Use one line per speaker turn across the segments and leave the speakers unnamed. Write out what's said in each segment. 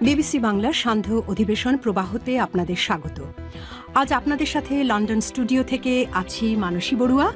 BBC বাংলার সান্ধ্য অধিবেশন প্রবাহতে আপনাদের স্বাগত। আজ আপনাদের সাথে লন্ডন স্টুডিও থেকে আছি মানসী বড়ুয়া।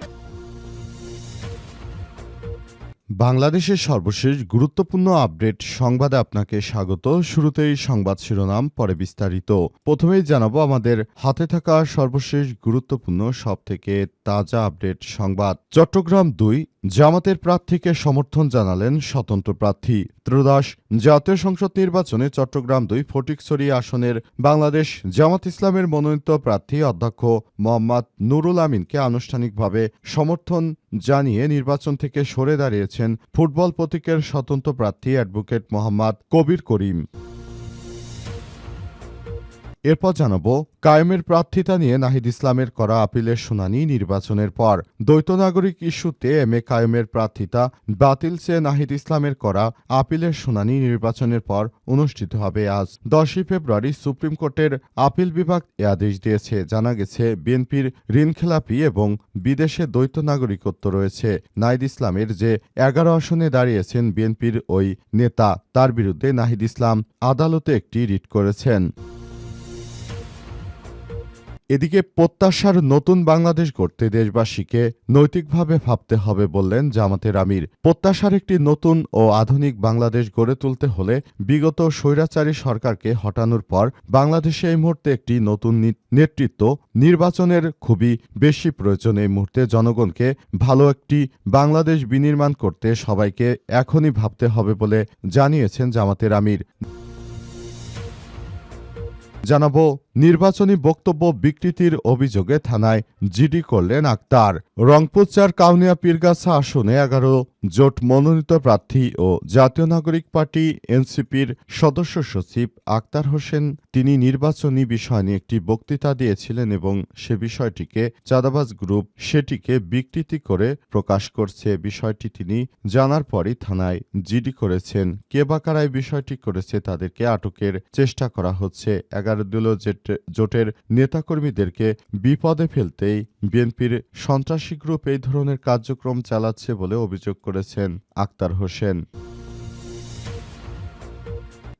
বাংলাদেশের সর্বশেষ গুরুত্বপূর্ণ আপডেট সংবাদে আপনাকে স্বাগত। শুরুতেই সংবাদ শিরোনাম, পরে বিস্তারিত। প্রথমেই জানাবো আমাদের হাতে থাকা সর্বশেষ গুরুত্বপূর্ণ সবথেকে তাজা আপডেট সংবাদ। চট্টগ্রাম ২ জামাতের প্রার্থীকে সমর্থন জানালেন স্বতন্ত্র প্রার্থী। ত্রয়োদশ জাতীয় সংসদ নির্বাচনে চট্টগ্রাম ২ ফটিকছড়ি আসনের বাংলাদেশ জামাত ইসলামের মনোনীত প্রার্থী অধ্যক্ষ মোহাম্মদ নুরুল আমিনকে আনুষ্ঠানিকভাবে সমর্থন জানিয়ে নির্বাচন থেকে সরে দাঁড়িয়েছেন ফুটবল প্রতীকের স্বতন্ত্র প্রার্থী অ্যাডভোকেট মোহাম্মদ কবির করিম। এরপর জানাবো কায়েমের প্রার্থিতা নিয়ে নাহিদ ইসলামের করা আপিলের শুনানি নির্বাচনের পর। দ্বৈত নাগরিক ইস্যুতে এম এ কায়েমের প্রার্থিতা বাতিল চেয়ে নাহিদ ইসলামের করা আপিলের শুনানি নির্বাচনের পর অনুষ্ঠিত হবে আজ 10 ফেব্রুয়ারি। সুপ্রিম কোর্টের আপিল বিভাগ এ আদেশ দিয়েছে। জানা গেছে, বিএনপির ঋণখেলাপি এবং বিদেশে দ্বৈত নাগরিকত্ব রয়েছে নাহিদ ইসলামের, যে 11 আসনে দাঁড়িয়েছেন বিএনপির ওই নেতা। তার বিরুদ্ধে নাহিদ ইসলাম আদালতে একটি রিট করেছেন। এদিকে প্রত্যাশার নতুন বাংলাদেশ গড়তে দেশবাসীকে নৈতিকভাবে ভাবতে হবে বললেন জামাতের আমির। প্রত্যাশার একটি নতুন ও আধুনিক বাংলাদেশ গড়ে তুলতে হলে বিগত স্বৈরাচারী সরকারকে হটানোর পর বাংলাদেশে এই মুহূর্তে একটি নতুন নেতৃত্ব নির্বাচনের খুবই বেশি প্রয়োজন। এই মুহূর্তে জনগণকে ভালো একটি বাংলাদেশ বিনির্মাণ করতে সবাইকে এখনই ভাবতে হবে বলে জানিয়েছেন জামাতের আমির। জানাবো নির্বাচনী বক্তব্য বিকৃতির অভিযোগে থানায় জিডি করলেন আক্তার। রংপুর ৪ কাউনিয়া পীরগাছা আসনে 11 জোট মনোনীত প্রার্থী ও জাতীয় নাগরিক পার্টি এনসিপির সদস্য সচিব আক্তার হোসেন তিনি নির্বাচনী বিষয় নিয়ে একটি বক্তৃতা দিয়েছিলেন এবং সে বিষয়টিকে চাঁদাবাজ গ্রুপ সেটিকে বিকৃতি করে প্রকাশ করছে। বিষয়টি তিনি জানার পরই থানায় জিডি করেছেন। কে বা কারা এই বিষয়টি করেছে তাদেরকে আটকের চেষ্টা করা হচ্ছে। 11 দলীয় জোটের নেতাকর্মীদেরকে বিপদে ফেলতেই বিএনপির সন্ত্রাসী গ্রুপ এই ধরনের কার্যক্রম চালাচ্ছে বলে অভিযোগ করেছেন আক্তার হোসেন।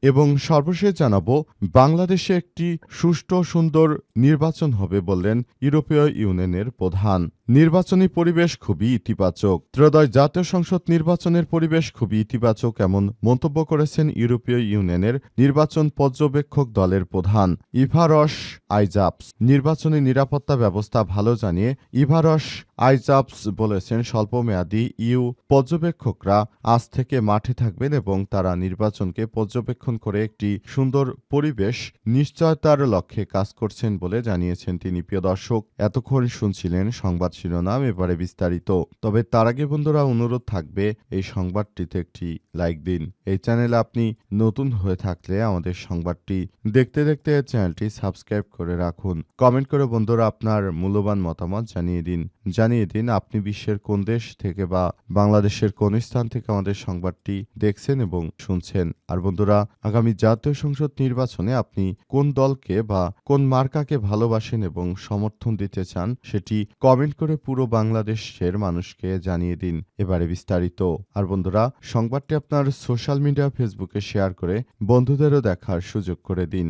এবং সর্বশেষ জানাবো বাংলাদেশে একটি সুষ্ঠু সুন্দর নির্বাচন হবে বললেন ইউরোপীয় ইউনিয়নের প্রধান। নির্বাচনী পরিবেশ খুবই ইতিবাচক। ত্রয়োদশ জাতীয় সংসদ নির্বাচনের পরিবেশ খুবই ইতিবাচক এমন মন্তব্য করেছেন ইউরোপীয় ইউনিয়নের নির্বাচন পর্যবেক্ষক দলের প্রধান ইভারস আইজাপস। নির্বাচনী নিরাপত্তা ব্যবস্থা ভালো জানিয়ে ইভারস আইজাপস বলেছেন, স্বল্পমেয়াদী ইউ পর্যবেক্ষকরা আজ থেকে মাঠে থাকবেন এবং তারা নির্বাচনকে পর্যবেক্ষণ করে একটি সুন্দর পরিবেশ নিশ্চয়তার লক্ষ্যে কাজ করছেন বলে জানিয়েছেন তিনি। প্রিয় দর্শক, এতক্ষণ শুনছিলেন সংবাদ শিরোনাম, এবারে বিস্তারিত। তবে তার আগে বন্ধুরা অনুরোধ থাকবে এই সংবাদটিতে একটি লাইক দিন। এই চ্যানেলে আপনি নতুন হয়ে থাকলে আমাদের সংবাদটি দেখতে দেখতে চ্যানেলটি সাবস্ক্রাইব করে রাখুন। কমেন্ট করে বন্ধুরা আপনার মূল্যবান মতামত জানিয়ে দিন আপনি বিশ্বের কোন দেশ থেকে বা বাংলাদেশের কোন স্থান থেকে আমাদের সংবাদটি দেখছেন এবং শুনছেন। আর বন্ধুরা, আগামী জাতীয় সংসদ নির্বাচনে আপনি কোন দলকে বা কোন মার্কাকে ভালোবাসেন এবং সমর্থন দিতে চান সেটি কমেন্ট করে পুরো বাংলাদেশের মানুষকে জানিয়ে দিন। এবারে বিস্তারিত। আর বন্ধুরা, সংবাদটি আপনার সোশ্যাল মিডিয়া ফেসবুকে শেয়ার করে বন্ধুদেরও দেখার সুযোগ করে দিন।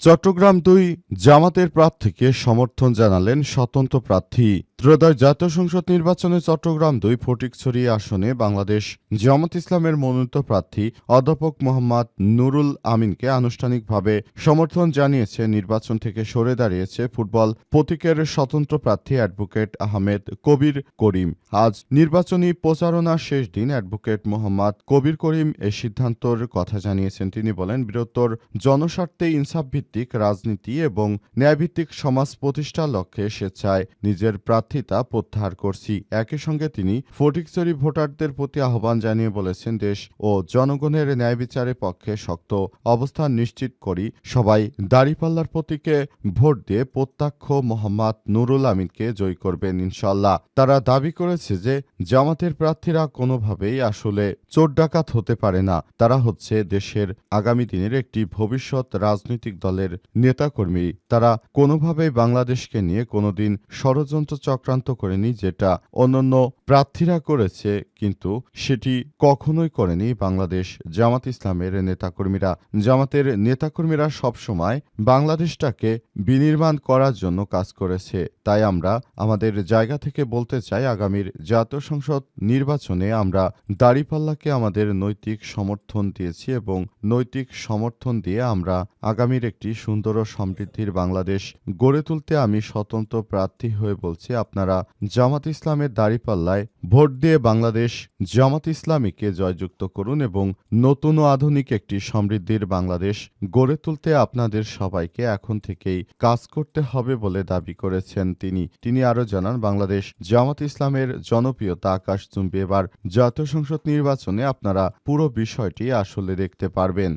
চট্টগ্রাম ২ জামাতের প্রার্থীকে সমর্থন জানালেন স্বতন্ত্র প্রার্থী। ত্রয়োদশ জাতীয় সংসদ নির্বাচনে চট্টগ্রাম ২ ফটিকছড়ি আসনে বাংলাদেশ জামাত ইসলামের মনোনীত প্রার্থী অধ্যাপক মোহাম্মদ নুরুল আমিনকে আনুষ্ঠানিকভাবে সমর্থন জানিয়েছে নির্বাচন থেকে সরে দাঁড়িয়েছে ফুটবল প্রতীকের স্বতন্ত্র প্রার্থী অ্যাডভোকেট আহমেদ কবির করিম। আজ নির্বাচনী প্রচারণার শেষ দিন অ্যাডভোকেট মোহাম্মদ কবির করিম এই সিদ্ধান্তর কথা জানিয়েছেন। তিনি বলেন, বৃহত্তর জনস্বার্থে ইনসাফভিত্তিক রাজনীতি এবং ন্যায়ভিত্তিক সমাজ প্রতিষ্ঠার লক্ষ্যে স্বেচ্ছায় নিজের প্রার্থিতা প্রত্যাহার করছি। একই সঙ্গে তিনি ফটিকছড়ি ভোটারদের প্রতি আহ্বান জানিয়ে বলেছেন, দেশ ও জনগণের ন্যায় বিচারের পক্ষে শক্ত অবস্থান নিশ্চিত করি। সবাই দাঁড়িপাল্লার প্রতীকে ভোট দিয়ে প্রত্যক্ষ মোহাম্মদ নুরুল আমিনকে জয়ী করবেন ইনশাল্লাহ। তারা দাবি করেছে যে জামাতের প্রার্থীরা কোনোভাবেই আসলে চোর ডাকাত হতে পারে না। তারা হচ্ছে দেশের আগামী দিনের একটি ভবিষ্যৎ রাজনৈতিক দলের নেতাকর্মী। তারা কোনোভাবেই বাংলাদেশকে নিয়ে কোনোদিন ষড়যন্ত্র চক্রান্ত করেনি, যেটা অন্যান্য প্রার্থীরা করেছে, কিন্তু সেটি কখনোই করেনি বাংলাদেশ জামাত ইসলামের নেতাকর্মীরা। জামাতের নেতাকর্মীরা সবসময় বাংলাদেশটাকে বিনির্মাণ করার জন্য কাজ করেছে। তাই আমরা আমাদের জায়গা থেকে বলতে চাই, আগামীর জাতীয় সংসদ নির্বাচনে আমরা দাঁড়িপাল্লাকে আমাদের নৈতিক সমর্থন দিয়েছি এবং নৈতিক সমর্থন দিয়ে আমরা আগামীর একটি সুন্দর ও সমৃদ্ধির বাংলাদেশ গড়ে তুলতে আমি স্বতন্ত্র প্রার্থী হয়ে বলছি, আপনারা জামাত ইসলামের দাঁড়িপাল্লায় ভোট দিয়ে বাংলাদেশ জামাত ইসলামীকে জয়যুক্ত করুন এবং নতুন ও আধুনিক একটি সমৃদ্ধির বাংলাদেশ গড়ে তুলতে আপনাদের সবাইকে এখন থেকেই কাজ করতে হবে বলে দাবি করেছেন তিনি আরও জানান, বাংলাদেশ জামাত ইসলামের জনপ্রিয়তা আকাশচুম্বী। এবার জাতীয় সংসদ নির্বাচনে আপনারা পুরো বিষয়টি আসলে দেখতে পারবেন।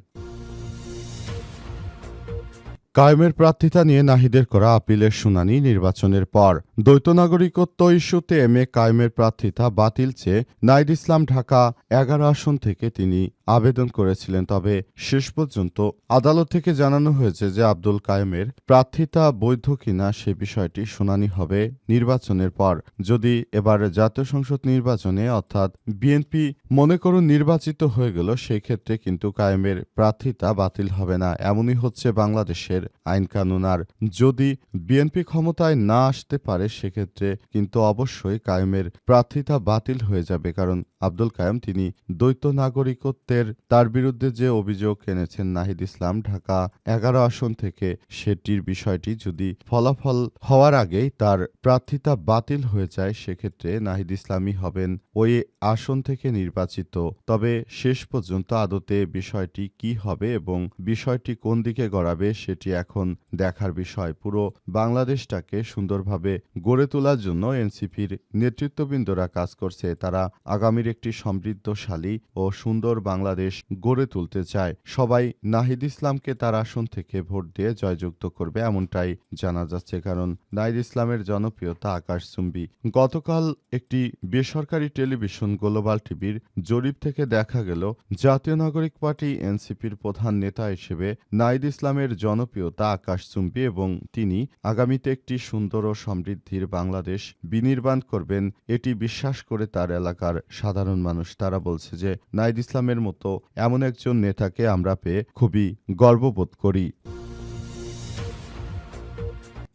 কায়েমের প্রার্থিতা নিয়ে নাহিদের করা আপিলের শুনানি নির্বাচনের পর। দ্বৈত নাগরিকত্ব ইস্যুতে কায়েমের প্রার্থিতা বাতিল চেয়ে নাহিদ ইসলাম ঢাকা ১১ আসন থেকে তিনি আবেদন করেছিলেন। তবে শেষ পর্যন্ত আদালত থেকে জানানো হয়েছে যে আব্দুল কায়েমের প্রার্থিতা বৈধ কিনা সে বিষয়টি শুনানি হবে নির্বাচনের পর। যদি এবার জাতীয় সংসদ নির্বাচনে অর্থাৎ বিএনপি মনে করুন নির্বাচিত হয়ে গেল, সেই ক্ষেত্রে কিন্তু কায়েমের প্রার্থিতা বাতিল হবে না। এমনই হচ্ছে বাংলাদেশের আইন কানুন। আর যদি বিএনপি ক্ষমতায় না আসতে পারে, সেক্ষেত্রে কিন্তু অবশ্যই কায়েমের প্রার্থিতা বাতিল হয়ে যাবে। কারণ আব্দুল কায়েম তিনি দ্বৈত নাগরিকত্বের তার বিরুদ্ধে যে অভিযোগ এনেছেন নাহিদ ইসলাম ঢাকা ১১ আসন থেকে, সেটির বিষয়টি যদি ফলাফল হওয়ার আগেই তার প্রার্থিতা বাতিল হয়ে যায়, সেক্ষেত্রে নাহিদ ইসলামই হবেন ওই আসন থেকে নির্বাচিত। তবে শেষ পর্যন্ত আদতে বিষয়টি কি হবে এবং বিষয়টি কোন দিকে গড়াবে সেটি এখন দেখার বিষয়। পুরো বাংলাদেশটাকে সুন্দরভাবে গড়ে তোলার জন্য এনসিপির নেতৃত্ববৃন্দরা কাজ করছে। তারা আগামীর একটি সমৃদ্ধশালী ও সুন্দর বাংলাদেশ গড়ে তুলতে চায়। সবাই নাহিদ ইসলামকে তার আসন থেকে ভোট দিয়ে জয়যুক্ত করবে এমনটাই জানা যাচ্ছে, কারণ নাহিদ ইসলামের জনপ্রিয়তা আকাশচুম্বী। গতকাল একটি বেসরকারি টেলিভিশন গ্লোবাল টিভির জরিপ থেকে দেখা গেল, জাতীয় নাগরিক পার্টি এনসিপির প্রধান নেতা হিসেবে নাহিদ ইসলামের জনপ্রিয়তা আকাশচুম্বী এবং তিনি আগামীতে একটি সুন্দর ও সমৃদ্ধির বাংলাদেশ বিনির্মাণ করবেন এটি বিশ্বাস করে তার এলাকার সাধারণ মানুষ। তারা বলছে যে নাহিদ ইসলামের মতো এমন একজন নেতাকে আমরা পেয়ে খুবই গর্ববোধ করি।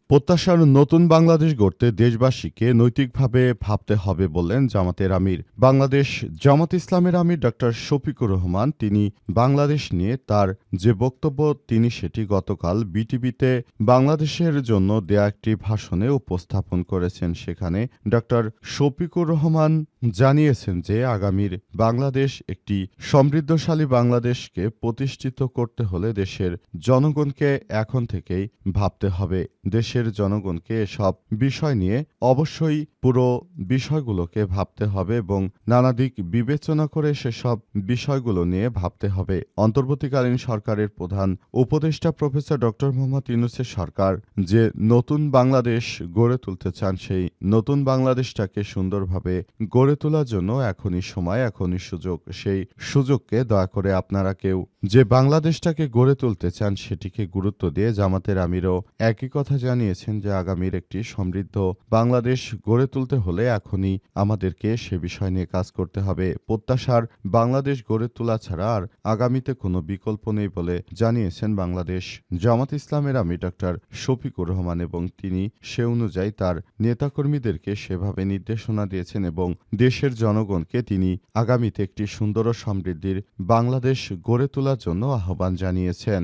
প্রত্যাশার নতুন বাংলাদেশ গড়তে দেশবাসীকে নৈতিকভাবে ভাবতে হবে বললেন জামাতের আমির। বাংলাদেশ জামাত ইসলামের আমির ডক্টর শফিকুর রহমান তিনি বাংলাদেশ নিয়ে তার যে বক্তব্য তিনি সেটি গতকাল বিটিভিতে বাংলাদেশের জন্য দেয়া একটি ভাষণে উপস্থাপন করেছেন। সেখানে ডক্টর শফিকুর রহমান জানিয়েছেন যে আগামীর বাংলাদেশ একটি সমৃদ্ধশালী বাংলাদেশকে প্রতিষ্ঠিত করতে হলে দেশের জনগণকে এখন থেকেই ভাবতে হবে। দেশের জনগণকে এসব বিষয় নিয়ে অবশ্যই পুরো বিষয়গুলোকে ভাবতে হবে এবং নানা দিক বিবেচনা করে সেসব বিষয়গুলো নিয়ে ভাবতে হবে। অন্তর্বর্তীকালীন সরকারের প্রধান উপদেষ্টা প্রফেসর ডক্টর মোহাম্মদ ইউনূসের সরকার যে নতুন বাংলাদেশ গড়ে তুলতে চান, সেই নতুন বাংলাদেশটাকে সুন্দরভাবে গড়ে তোলার জন্য এখনই সময়, এখনই সুযোগ। সেই সুযোগকে দয়া করে আপনারা কেউ যে বাংলাদেশটাকে গড়ে তুলতে চান সেটিকে গুরুত্ব দিয়ে জামাতের আমিরও একই কথা জানিয়েছেন যে আগামীর একটি সমৃদ্ধ বাংলাদেশ গড়ে তুলতে হলে এখনই আমাদেরকে সে বিষয় নিয়ে কাজ করতে হবে। প্রত্যাশার বাংলাদেশ গড়ে তোলা ছাড়া আর আগামীতে কোনো বিকল্প নেই বলে জানিয়েছেন বাংলাদেশ জামাত ইসলামের আমির ডক্টর শফিকুর রহমান এবং তিনি সে অনুযায়ী তার নেতাকর্মীদেরকে সেভাবে নির্দেশনা দিয়েছেন এবং দেশের জনগণকে তিনি আগামীতে একটি সুন্দর ও সমৃদ্ধির বাংলাদেশ গড়ে তোলার জন্য আহ্বান জানিয়েছেন।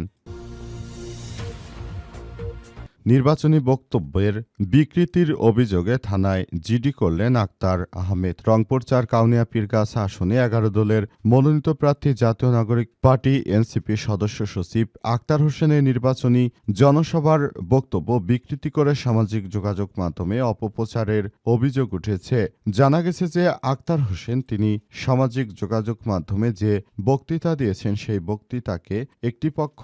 নির্বাচনী বক্তব্যের বিকৃতির অভিযোগে থানায় জিডি করলেন আক্তার আহমেদ। রংপুর ৪ কাউনিয়া পীরগাছা আসনে ১১ দলের মনোনীত প্রার্থী জাতীয় নাগরিক পার্টি এনসিপি সদস্য সচিব আক্তার হোসেনের নির্বাচনী জনসভার বক্তব্য বিকৃতি করে সামাজিক যোগাযোগ মাধ্যমে অপপ্রচারের অভিযোগ উঠেছে। জানা গেছে যে আক্তার হোসেন তিনি সামাজিক যোগাযোগ মাধ্যমে যে বক্তৃতা দিয়েছেন সেই বক্তৃতাকে একটি পক্ষ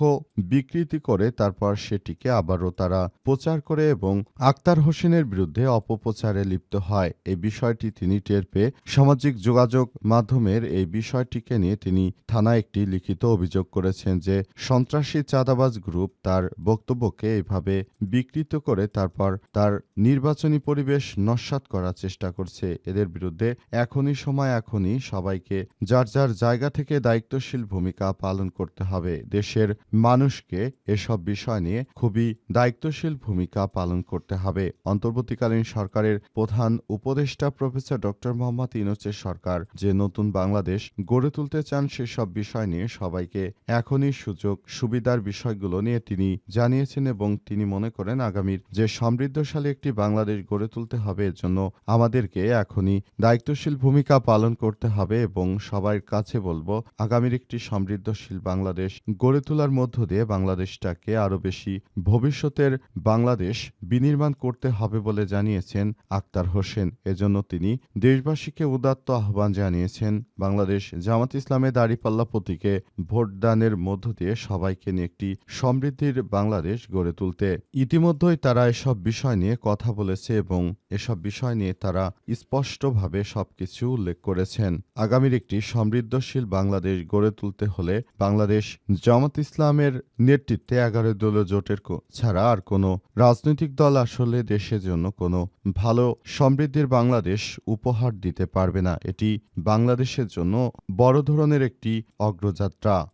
বিকৃতি করে তারপর সেটিকে আবারও তারা প্রচার করে এবং আক্তার হোসেনের বিরুদ্ধে অপপ্রচারে লিপ্ত হয়। এই বিষয়টি তিনি টের পেয়ে সামাজিক যোগাযোগ মাধ্যমের এই বিষয়টিকে নিয়ে তিনি থানায় একটি লিখিত অভিযোগ করেছেন যে সন্ত্রাসী চাঁদাবাজ গ্রুপ তার বক্তব্যকে এভাবে বিকৃত করে তারপর তার নির্বাচনী পরিবেশ নস্যাৎ করার চেষ্টা করছে। এদের বিরুদ্ধে এখনই সময়, এখনই সবাইকে যার যার জায়গা থেকে দায়িত্বশীল ভূমিকা পালন করতে হবে। দেশের মানুষকে এসব বিষয় নিয়ে খুবই দায়িত্বশীল ভূমিকা পালন করতে হবে। অন্তর্বর্তীকালীন সরকারের প্রধান উপদেষ্টা প্রফেসর ডক্টর মোহাম্মদ ইউনূসের সরকার যে নতুন বাংলাদেশ গড়ে তুলতে চান সেসব বিষয় নিয়ে সবাইকে এখনই সুযোগ সুবিধার বিষয়গুলো নিয়ে তিনি জানিয়েছেন এবং তিনি মনে করেন আগামীর যে সমৃদ্ধশালী একটি বাংলাদেশ গড়ে তুলতে হবে এর জন্য আমাদেরকে এখনই দায়িত্বশীল ভূমিকা পালন করতে হবে এবং সবার কাছে বলবো আগামীর একটি সমৃদ্ধশীল বাংলাদেশ গড়ে তোলার মধ্য দিয়ে বাংলাদেশটাকে আরও বেশি ভবিষ্যতের বাংলাদেশ বিনির্মাণ করতে হবে বলে জানিয়েছেন আক্তার হোসেন। এজন্য তিনি দেশবাসীকে উদাত্ত আহ্বান জানিয়েছেন বাংলাদেশ জামাত ইসলামের দাঁড়িপাল্লা প্রতীকে ভোটদানের মধ্য দিয়ে সবাইকে নিয়ে একটি সমৃদ্ধির বাংলাদেশ গড়ে তুলতে। ইতিমধ্যেই তারা এসব বিষয় নিয়ে কথা বলেছে এবং এসব বিষয় নিয়ে তারা স্পষ্টভাবে সবকিছু উল্লেখ করেছেন। আগামীর একটি সমৃদ্ধশীল বাংলাদেশ গড়ে তুলতে হলে বাংলাদেশ জামাত ইসলামের নেতৃত্বে 11 দলীয় জোটের ছাড়া আর কোনো রাজনৈতিক দল আসলে দেশের জন্য কোনো ভালো সমৃদ্ধির বাংলাদেশ উপহার দিতে পারবে না। এটি বাংলাদেশের জন্য বড় ধরনের একটি অগ্রযাত্রা।